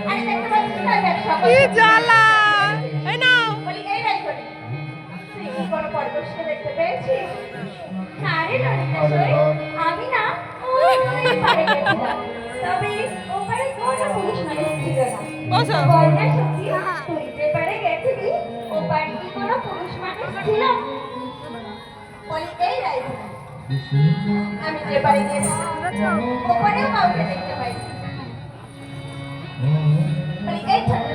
আরে দেখতে পাচ্ছিস না দেখ সকাল কি জ্বালা এই নাও বলি এই রাই করি তুই কি কোনো পরবর্তী দেখতে পেয়েছিস না রে ললিতা সই আমি না ওই পারে গেছিলাম তবে ওপারে কোনো পুরুষ মানুষ ছিল না বসো বলনা সত্যি তুই যে পারে গেছিলি ওপারে কি কোনো পুরুষ মানুষ ছিল বলি এই রাই আমি যে পারে গেছি ওপারেও কাউকে দেখতে পাই বলি এই ছাত্র